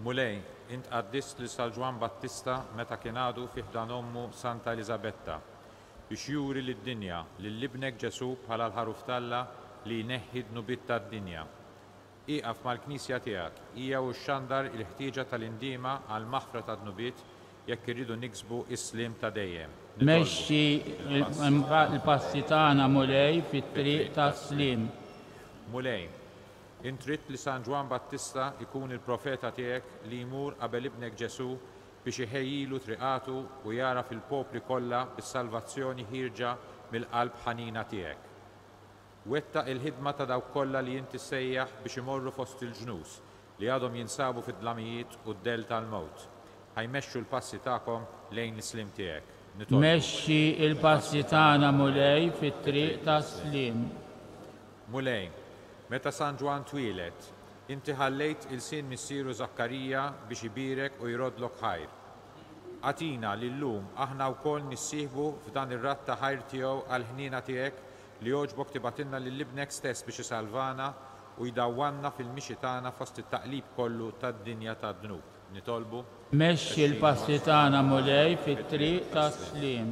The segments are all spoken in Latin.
Mulej, int qaddist li Sal Ġwan Battista meta kien għadu fi ħdan ommu Santa Elisabetta biex juri lid-dinja lill-ibnek Ġesu bħala l-ħaruf Alla li jneħħi d-nubiet tad-dinja. Iqaf mal-Knisja tiegħek hija u xxandar il-ħtieġa tal-indiema għal maħfra tad-nubiet jekk irridu niksbu is-slim ta' dejjem. Mexxi l-passi tagħna mulej fit-triq tas-slim. Mulej, int trid li San Ġwan Battista ikun il-profeta tiegħek li jmur qabel ibnek Ġesu biex iħejjilu triqatu u jara fil-popli kollha bis-salvazzjoni ħirġa mill-qalb ħanina tiegħek. Wettaq il-ħidma ta' dawk kollha li inti sejjaħ biex imorru fost il-ġnus li għadhom jinsabu fid-dlamijiet u d-del tal-mewt. Ħajmexxu l-passi tagħkom lejn l-islim tiegħek. Mexxi l-passi tagħna mulej fit-triq tas-slim. Mulej, meta San Ġwan twilet, inti ħallejt il-sin missieru Zakkarija biex ibirek u jrodlok ħajr. Għatina li llum aħna wkoll nissieħbu f'dan ir-ratt ta' ħajr tiegħu għall-ħniena tiegħek li jogħġbok tibatilna lill-ibnek stess biex isalvana u jdawwanna fil-mixi tagħna fost it-taqlib kollu tad-dinja tad-dnub. Nitolbu. Mexxi l-passi tagħna mulej fit-triq tas-slim.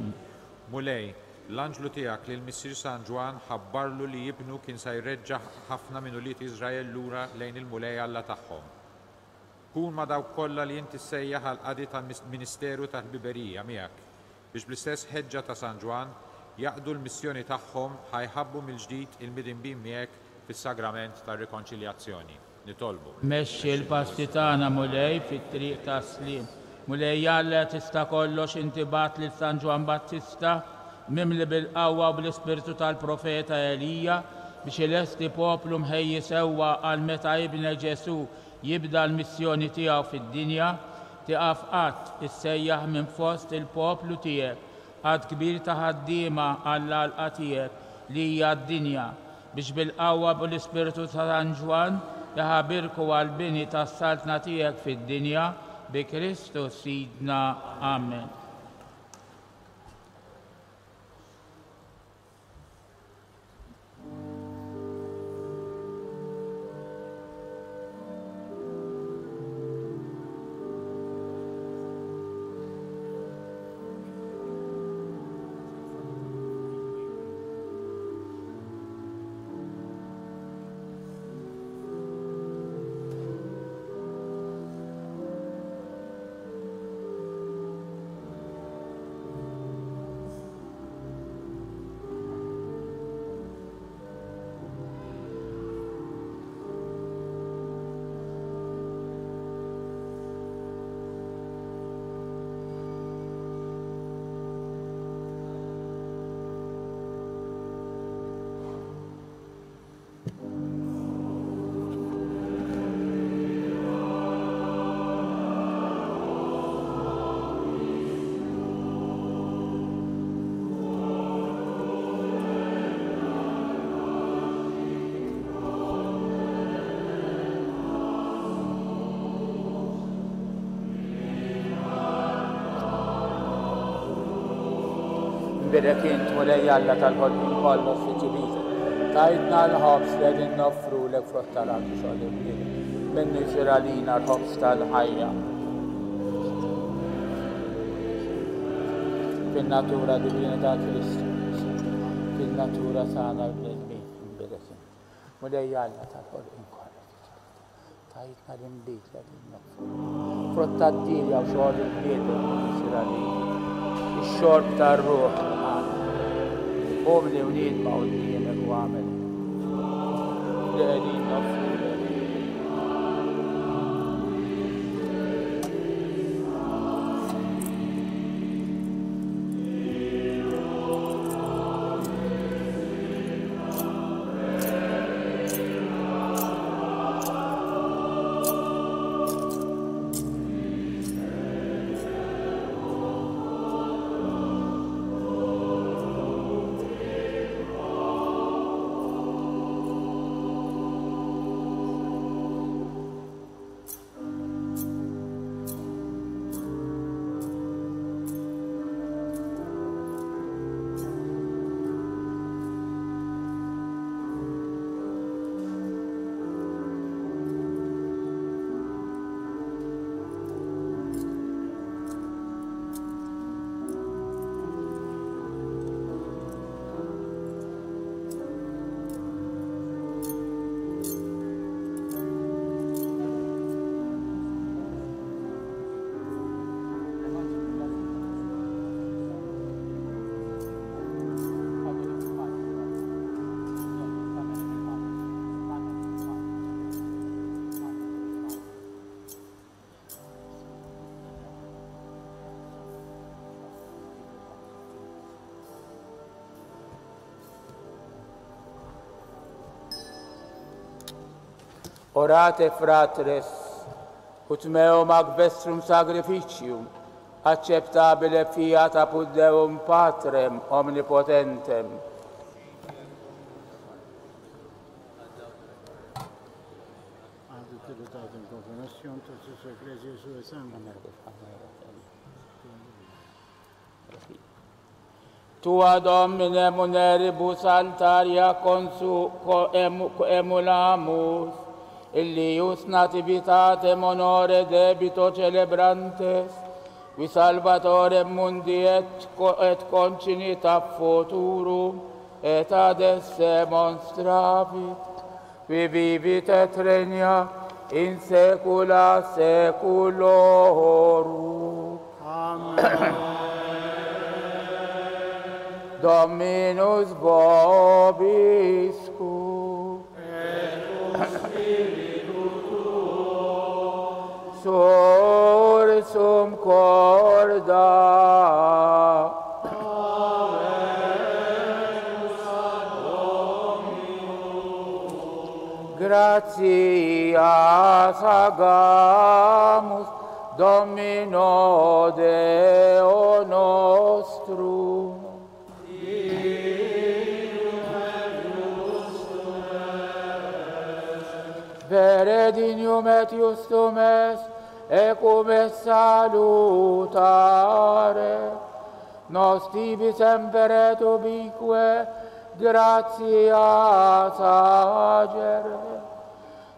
Mulej, l-anġlu tiegħek li l-missier San Ġwan ħabbarlu li jibnu kien se jreġġaħ ħafna minn uliet Iżrael lura lejn il-mulej Alla tagħhom. Kun ma dawk kollha li inti ssejjaħ għal qadi tal-Ministeru tal-Ħbiberija miegħek biex bl-istess ħeġġa ta' San Ġwan jaqdu l-missjoni tagħhom ħajħabbu mill-ġdid il-midinbin miegħek fis-sagrament tar-rikonċiljazzjoni. Nitolbu. Mexxi l-passi tagħna mulej fit-triq tas-slim. Mulej Alla tista' kollox inti bat lil San Ġwan Battista mimli bil-qawwa u bl-ispirtu tal-profeta Elija biex ilesti poplu mħejji sewwa għal meta ibnek Ġesu jibda l-missjoni tiegħu fid-dinja, tiqaf qatt issejjaħ minn fost il-poplu tiegħek għad kbir ta' ħaddiema għall-għalqa tiegħek li hija d-dinja biex bil-qawwa u bl-ispirtu ta' San Ġwan jaħabirku għal-bini tas-saltna tiegħek fid-dinja bi Kristus Sidna. Amen. Birek int mulej Alla tal-ħolqien kollox fi ġibit. Tajtna l-ħobs li qegħdin noffrulek frott tal-għandu xogħol minn niżir għalina l-ħobs tal-ħajja. Fin-natura divina ta' Kristus, fin-natura tagħna bnedmin birek int. Mulej Alla tal-ħolqien kollox. Tajtna l-inbit li qegħdin noffru. Frott tad-dirja u xogħol il-bniedem minn niżir għalina. Ix-xorb tar-ruħ Omni u nidma u d-diemek u għamel li għedin nafru. Orate fratres, ut meum ac vestrum sacrificium, acceptabile fiat apud Deum Patrem omnipotentem. Tua Domine muneribus altaria emulamus, illius nativitatem honore debito celebrantes, qui salvatorem mundi et concinita futurum, et ad esse monstravit, qui vivit et regna in saecula saeculorum. Amen. Dominus vobiscum, et cum spiritu tuo, sursum corda, avemus ad Dominum, gratias agamus Domino Deo nostrum. Vere dignum et justum est, ecum est salutare, nos tibi semper et ubique gratias agere.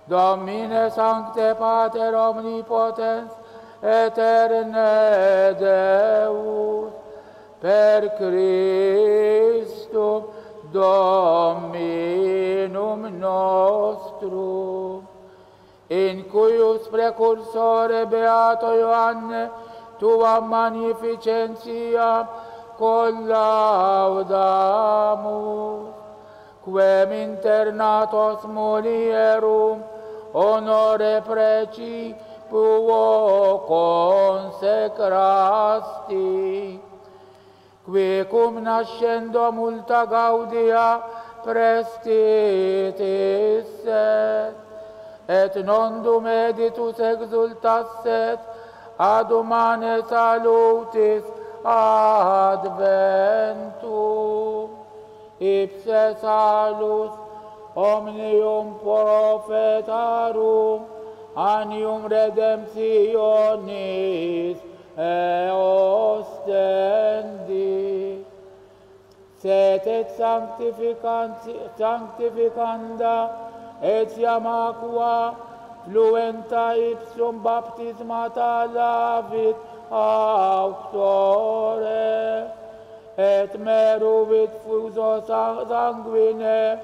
Domine sancte Pater omnipotens, eterne Deus, per Christum Dominum nostrum, in cuius precursore Beato Ioanne tua magnificentia collaudamus, quem internatos mulierum honore precipuo consecrasti, qui cum nascendo multa gaudia prestit isset, et nondum editus exultasset ad humane salutis adventum, ipse salus omnium prophetarum annium redemptionis ostendi, set et sanctificanda etiam aqua fluenta ipsum baptismata lavit auctore, et meruvit fuso sanguine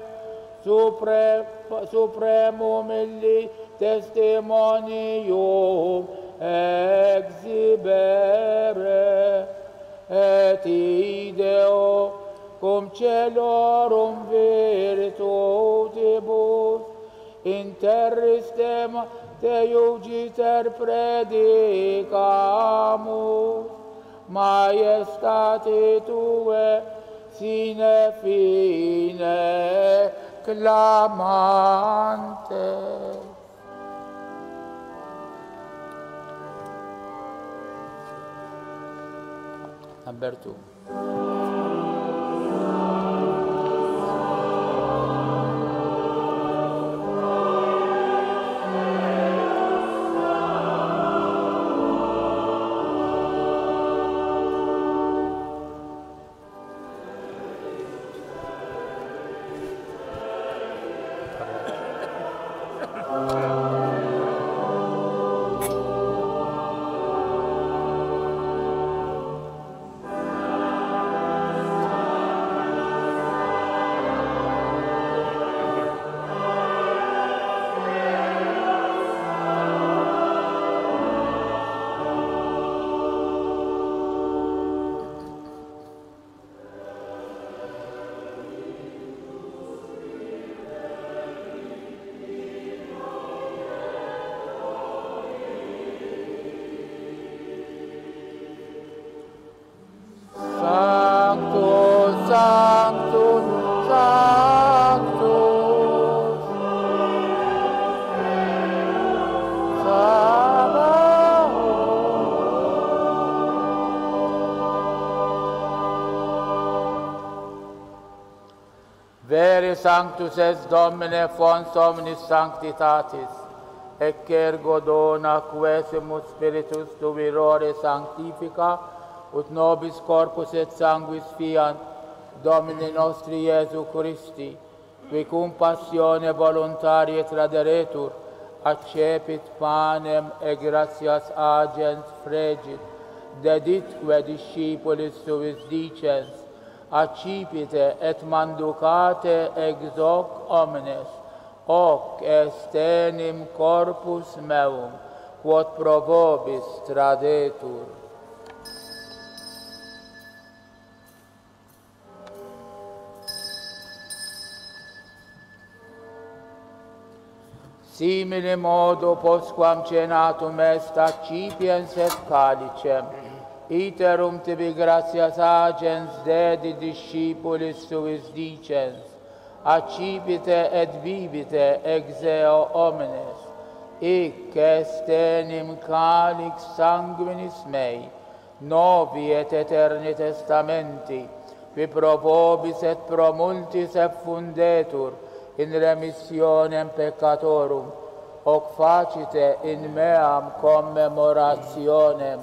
supremum illi testimonium exhibere, et ideo cum celorum virtutibus in terris te iugiter predicamus, majestate tue sine fine clamante. Alberto. Veni Sanctus es Domine fons omnis sanctitatis, ec ergo dona quesimus Spiritus Tuvirore sanctifica, ut nobis corpus et sanguis fiant Domini nostri Iesu Christi, qui cum passione voluntarie traderetur, accepit panem e gratias agens fregit, deditque discipulis suis dicens, accipite et manducate ex hoc omnes, hoc est enim corpus meum, quod pro vobis tradetur. Simile modo postquam cenatum est accipiens et calicem, iterum tibi gratias agens dedi discipulis suis dicens, accipite et bibite ex eo omnes, hic est enim calix sanguinis mei, novi et eterni testamenti, qui pro vobis et pro multis effundetur, in remissionem peccatorum, hoc facite in meam commemorationem.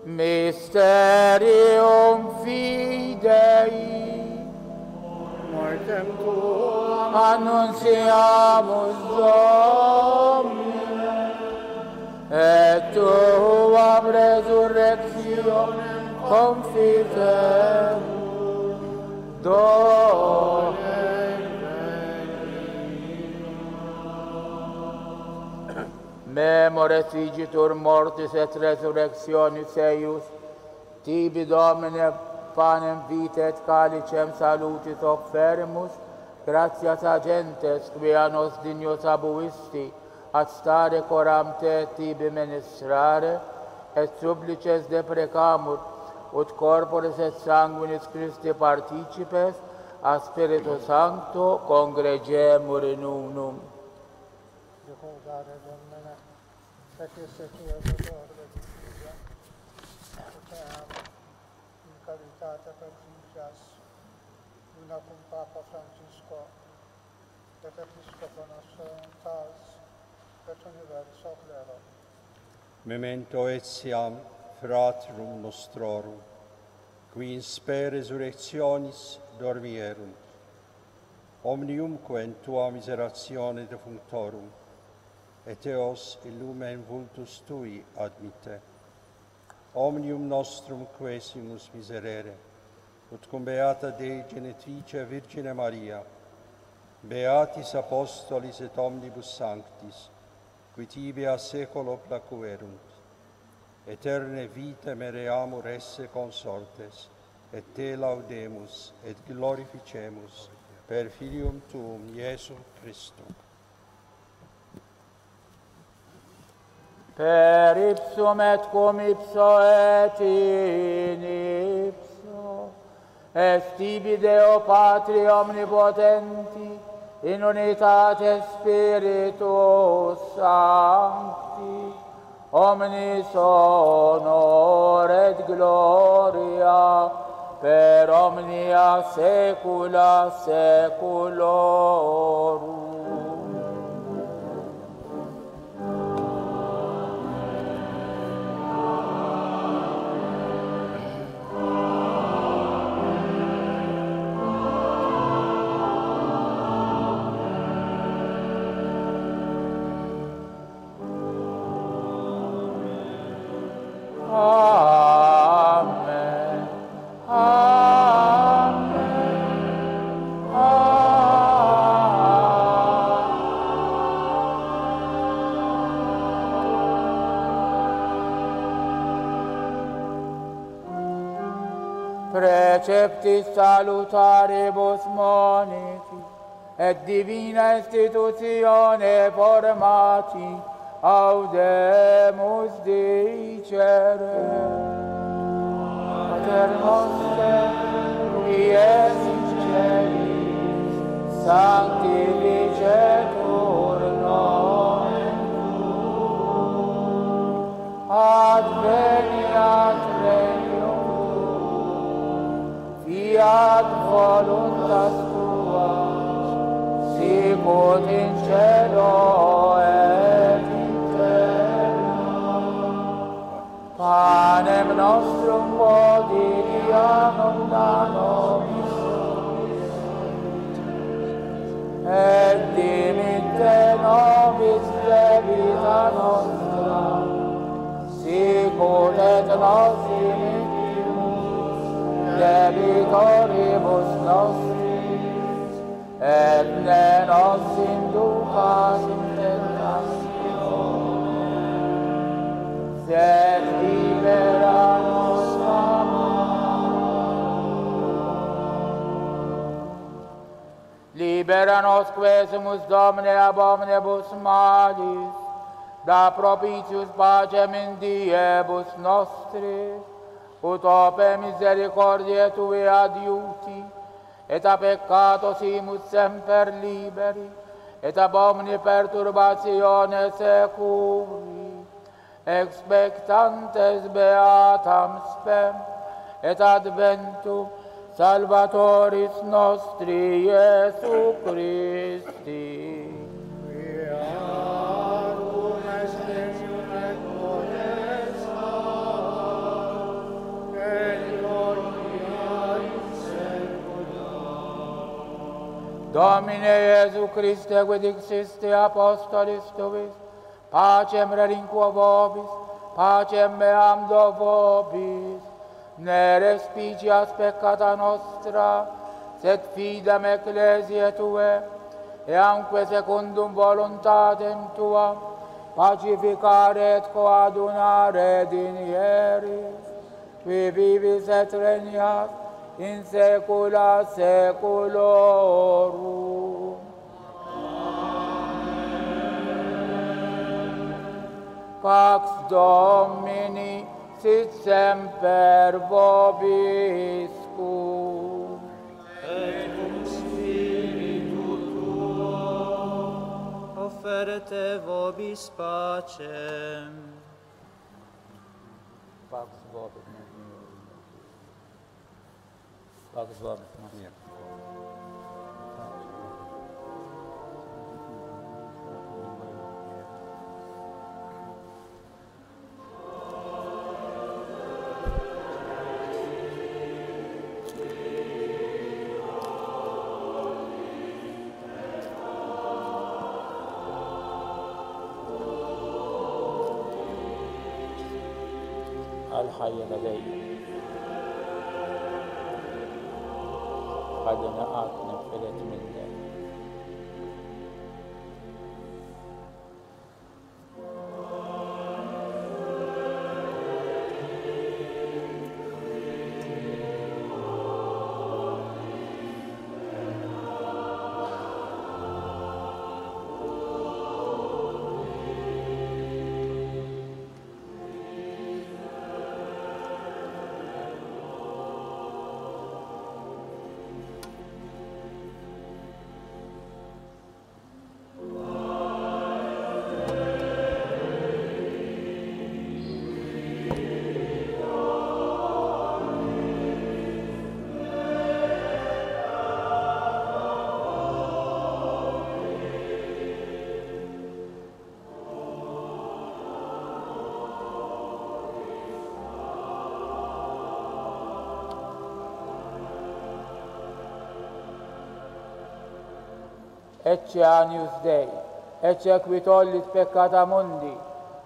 Mysterium Fidei, mortem tuam annunciamus Domine, et tuam resurrectionem confidemus, Domine. Memores igitur mortis et resurrectionis eius, tibi Domine panem vitae et calicem salutis offerimus, gratias agentes quia nos dignos abuisti, ad stare coram te tibi ministrare, et supplices deprecamur, ut corporis et sanguinis Christi participes, a Spiritu Sancto congregemur in unum. Ricordare Domine, sacrisse tua dolore di Figlio, putiamo in caritate perficias, una cum Papa Francisco, et Episcopo nostrum tas, et universo clero. Memento etiam fratrum nostrorum, qui in spe resurrectionis dormierunt, omniumque in tua miseratione defunctorum, et eos in lumen vultus tui admitte. Omnium nostrum quesimus miserere, ut cum beata Dei Genetrice Virgine Maria, beatis apostolis et omnibus sanctis, qui tibi a secolo placuerunt, eterne vitae mereamur esse consortes, et te laudemus et glorificemus per Filium tuum Iesu Christum. Per ipsum et cum ipso et in ipso, est tibi Deo Patri omnipotenti, in unitate Spiritus Sancti, omnis honor et gloria per omnia saecula saeculorum. Amen. Amen. Preceptis salutaribus moniti, et divina institutione formati, audemus dicere. Pater noster, qui es in celis, sanctificetur nomen tuum, fiat voluntas tua, sicut in cielo et in terra. Panem nostrum quotidianum da nobis, et dimitte nobis debita nostra, sicut et nos dimittimus debitoribus nostris, et ne nos inducas in tentationem, sed libera nos a libera nos quesumus, Domine, ab omnibus malis, da propitius pacem in diebus nostris, ut ope misericordiae Tue adiuti, et a peccatosimus semper liberi, et ab omni perturbatione securi, expectantes beatam spem, et adventum Salvatoris nostri Iesu Christi. Viarum extensium et potestas, et gloria in saecula. Domine Iesu Christe, quid dixiste apostolis Tuis, pacem relinquo vobis, pacem meam do vobis, ne respicias peccata nostra, sed fidem ecclesiae Tue, eamque secundum voluntatem Tua, pacificare et coadunare dinieris, qui vivis et regnas in saecula saeculorum. Pax Domini sit semper vobiscum. Et cum spiritu tuo, offerte vobis pacem. Pax vobis. Pax vobis. الحي لدي قد نأت نفلت مني Ecce anius Dei, ecce qui tollit peccata mundi,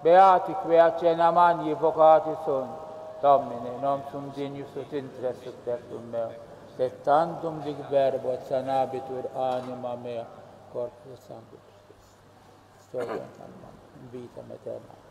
beati qui a cena magni vocati sunt. Domine, non sum dignus ut intres ut tectum meo, sed tantum dic verbo et sanabitur anima mea, corpus et sanguis Christi. Storiam salvam, in vitam aeterna.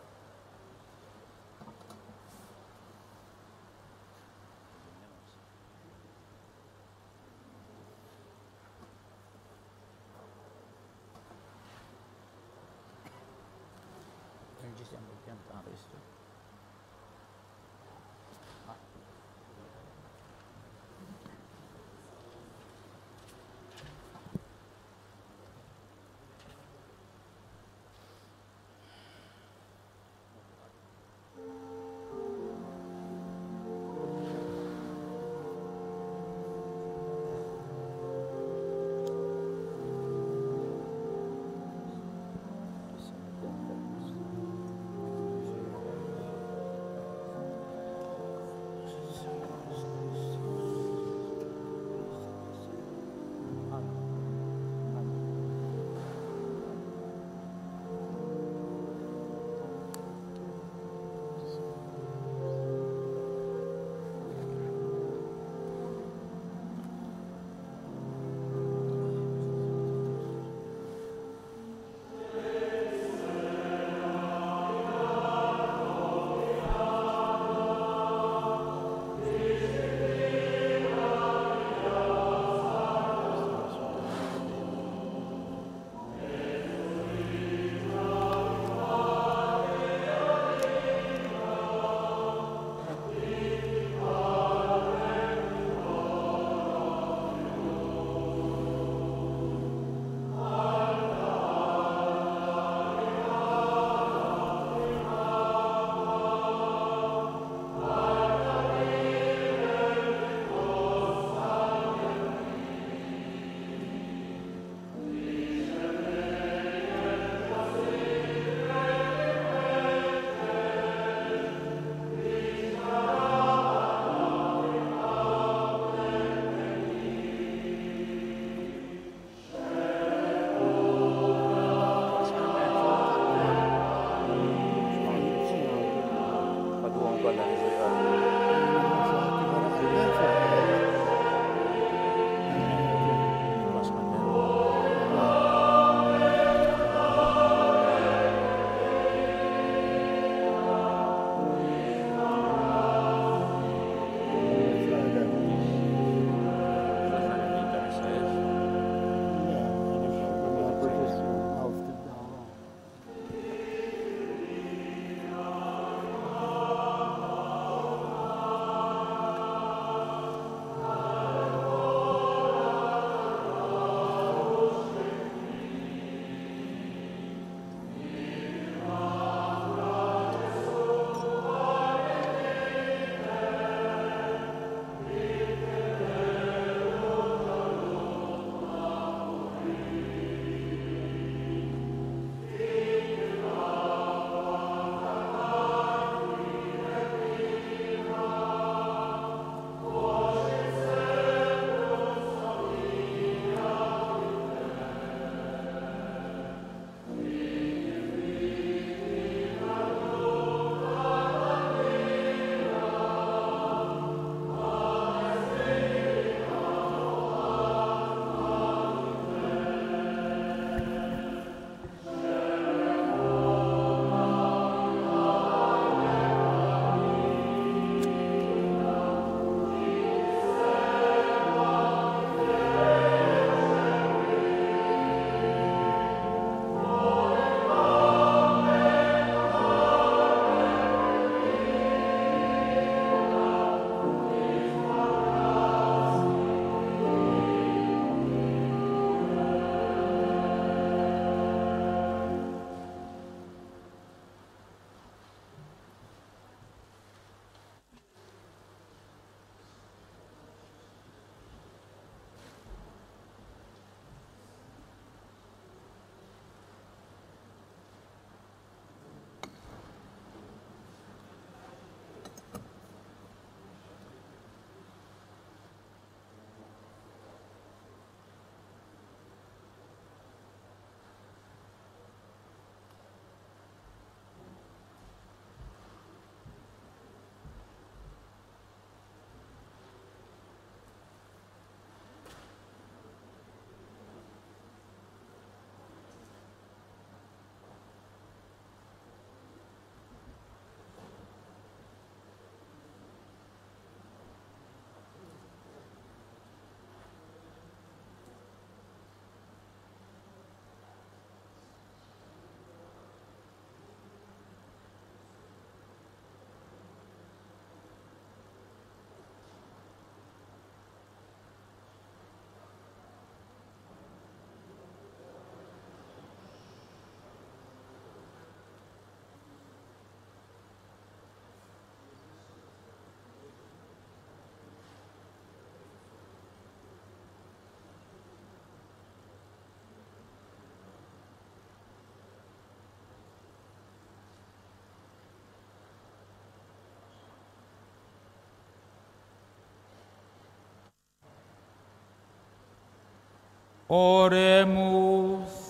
Oremus.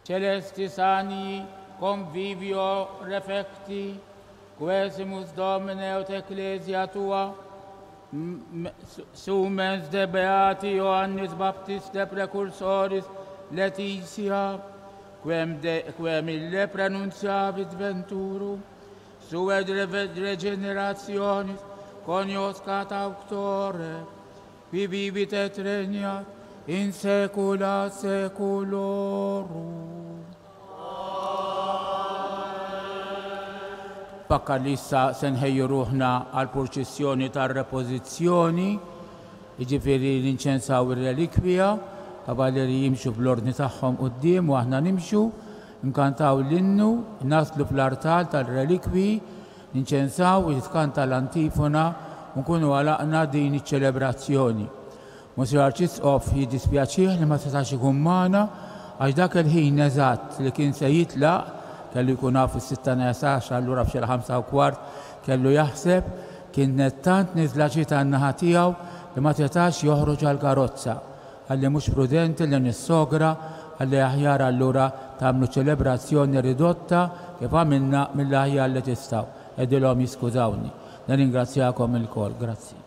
Celestis ani convivio refecti, quesimus Domine ut ecclesia tua, sumens de beati Ioannis Baptiste precursoris Laetitia, quem ille pronunciavit venturum, sue regenerationis conioscat auctore, qui vivit et regnat in saecula saeculorum. Pakkalissa senħejju ruħna għal proċessjoni tar-repożizzjoni, jiġifieri ninċensaw ir-relikwija, kavalleri jimxu fl-ordni tagħhom quddiem u aħna nimxu, nkantaw l-innu, naslu fl-artal tal-relikwi, ninċensaw u jitkanta l-antifona u nkunu għalaqna din iċ-ċelebrazzjoni. Monsir Arċisqof jiddispjaċih li ma setax ikun magħna għax dak il-ħin eżatt li kien se jitlaq kellu jkun fis-6:16 allura f'xi 5:15 kellu jaħseb kien nettant niżla ċita n-naħa tiegħu li ma setax joħroġ għall-karozza għalli mhux prudenti li nissogra għalli aħjar allura tagħmlu ċelebrazzjoni ridotta kif għamilna mill-aħjar li tistgħu. Edilhom jiskużawni. Nirringrazzjakom il-kol. Grazzi.